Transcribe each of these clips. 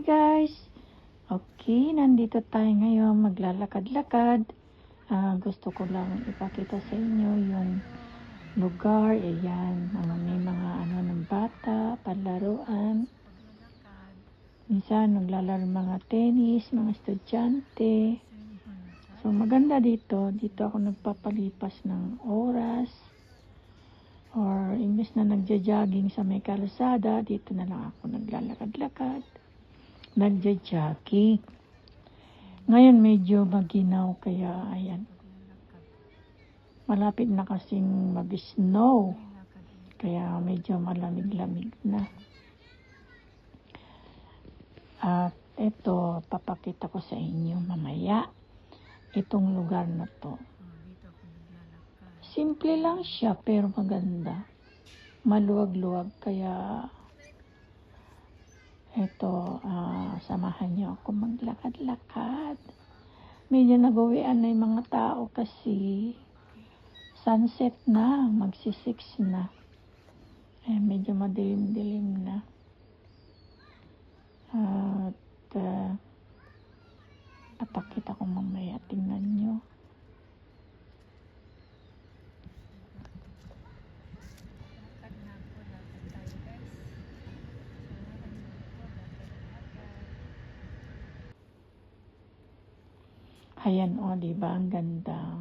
guys! Okay, nandito tayo ngayon maglalakad-lakad. Gusto ko lang ipakita sa inyo yung lugar. Ayan, may mga ng bata, palaruan. Minsan naglalaro mga tennis, mga estudyante. So maganda dito. Dito ako nagpapalipas ng oras. Or imbes na nagja-jogging sa may kalsada, dito na lang ako naglalakad-lakad. Nagja-jogging. Ngayon medyo maginaw kaya ayan. Malapit na kasing mag-snow. Kaya medyo malamig-lamig na. At ito, papakita ko sa inyo mamaya. Itong lugar na to. Simple lang siya pero maganda. Maluwag-luwag kaya ito, samahan niyo ako maglakad-lakad. Medyo nag-uwian na yung mga tao kasi sunset na, magsi-6 na. Medyo madilim-dilim na. At papakita ko mamaya, tingnan nyo. Ayan diba? Ang ganda.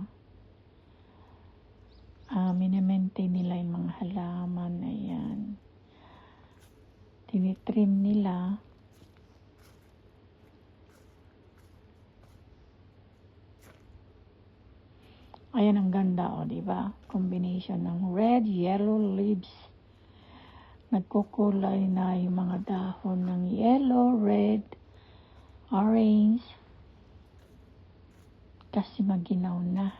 Minimaintain nila yung mga halaman. Ayan. Tinitrim nila. Ayan ang ganda diba? Combination ng red, yellow leaves. Nagkukulay na yung mga dahon ng yellow, red, orange. Kasi maginaw na.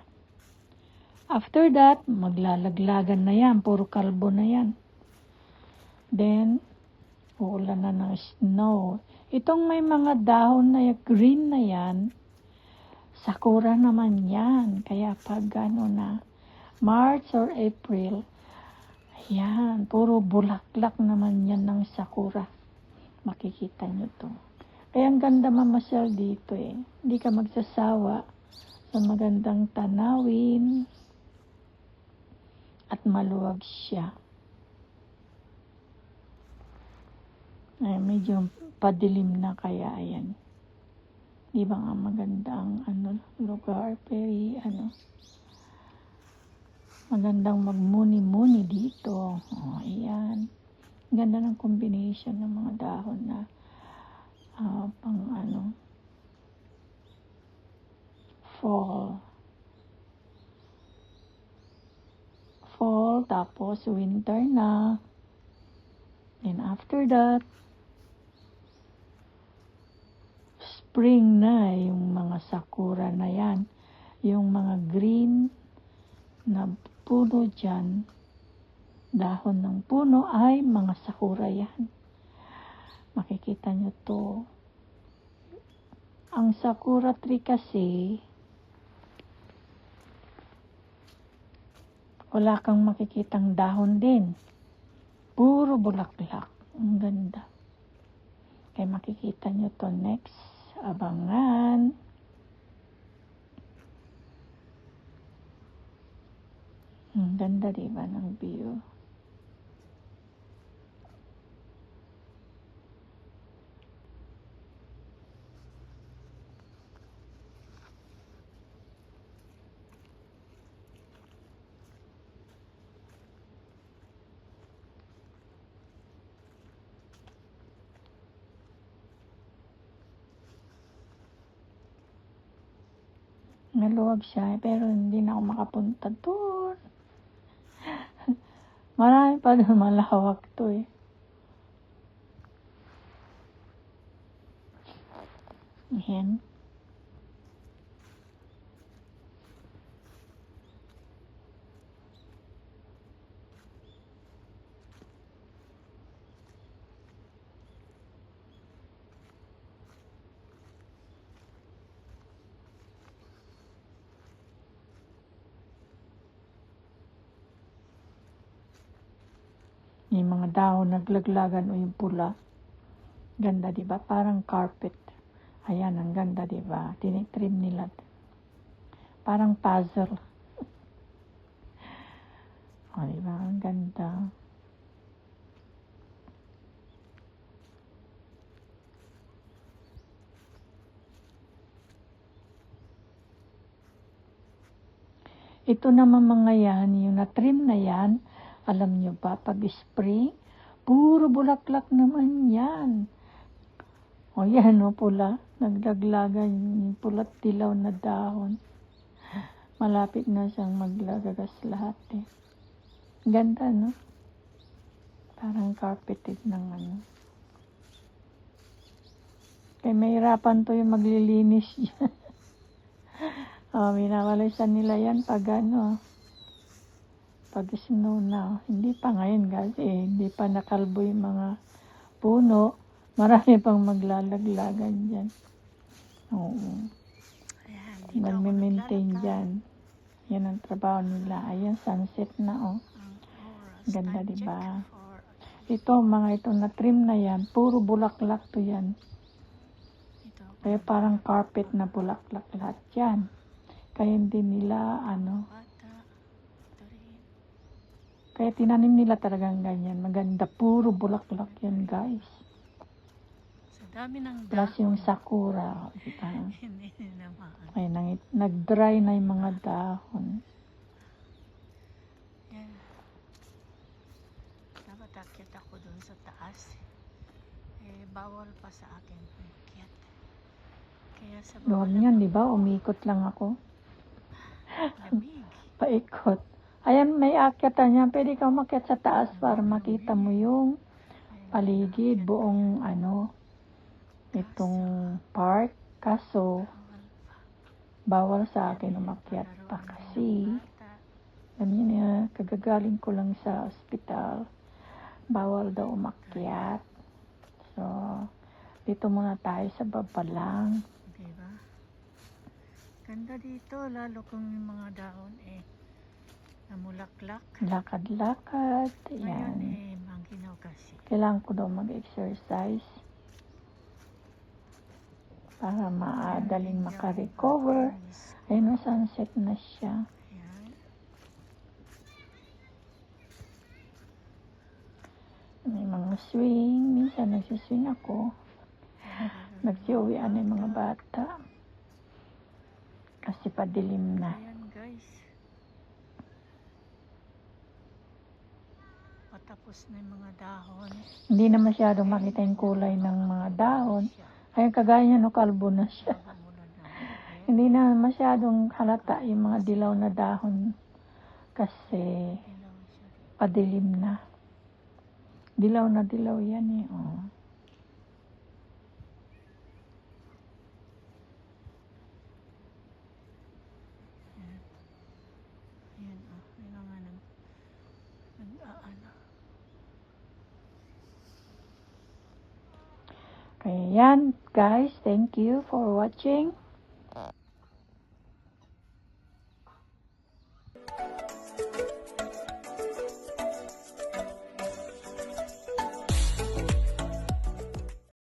After that, maglalaglagan na yan. Puro kalbo na yan. Then, uulan na ng snow. Itong may mga dahon na green na yan, sakura naman yan. Kaya pag na, March or April, ayan, puro bulaklak naman yan ng sakura. Makikita nyo to. Kaya ang ganda mamasyal dito Hindi ka magsasawa sa magandang tanawin at maluwag siya. Medyo padilim na kaya ayan. Di ba nga magandang lugar, very magandang magmuni-muni dito. Ayan. Ganda ng combination ng mga dahon na pang fall, tapos winter na. And after that, spring na, yung mga sakura na yan. Yung mga green na puno dyan, dahon ng puno ay mga sakura yan. Makikita nyo to. Ang sakura tree kasi, wala kang makikitang dahon din. Puro bulaklak. Ang ganda. Kaya makikita nyo to next. Abangan. Ang ganda diba ng view? Naluwag siya, pero hindi na ako makapunta doon. Marami pa doon, malawak to Ayan. Yung mga dahon naglaglagan yung pula. Ganda, di ba? Parang carpet. Ayan, ang ganda, di ba? Tinitrim nila. Parang puzzle. O, di ba? Ang ganda. Ito naman mga yan, yung na-trim na yan, alam nyo ba, pag spring, puro bulaklak naman yan. O yan o, pula. Naglaglagan yung pula't dilaw na dahon. Malapit na siyang maglagagas lahat eh. Ganda, no? Parang carpeted ng ano. Kaya mahirapan to yung maglilinis dyan. Minawalisan nila yan pag ano, pag snow na. Hindi pa ngayon kasi hindi pa nakalbo yung mga puno. Marami pang maglalaglagan dyan. Oo. Magme-maintain dyan. Yan ang trabaho nila. Ayan, sunset na oh. Ganda, diba? Ito, mga ito na trim na yan. Puro bulaklak to yan. Kaya parang carpet na bulaklak lahat yan. Kaya hindi nila, kaya tinanim nila talagang ganyan. Maganda, puro bulaklak yan, guys. Sa dami ng dahon. Plus yung sakura. Diba? Hindi naman. Ay, nag-dry na yung mga dahon. Yan. Dapat akyat ako dun sa taas. Bawal pa sa akin umakyat. Kaya sa baba Doon yan, di ba? Umikot lang ako. lamig. Paikot. Ayan, may akyatan yan. Pwede ka umakyat sa taas para makita mo yung paligid, buong itong park. Kaso, bawal sa akin umakyat pa kasi, alam niyo na, kagagaling ko lang sa ospital. Bawal daw umakyat. So, dito muna tayo sa baba lang. Diba? Ganda dito, lalo kung yung mga dahon namulaklak. Lakad-lakad. Ngayon Ayan. maginaw kasi. Kailangan ko daw mag-exercise para maadaling makarecover. Ayun, sunset na siya. Ayan. May mga swing. Minsan nagsiswing ako. Nagsiuwian na yung mga bata. Kasi padilim na. Ayan guys. Patapos na yung mga dahon. Hindi na masyadong makita yung kulay ng mga dahon. Ayun, kagaya niya, no, kalbo na siya. Hindi na masyadong halata yung mga dilaw na dahon. Kasi padilim na. Dilaw na dilaw yan eh. Oh. Ayan yung mga nag-aano. Kaya yan, guys. Thank you for watching.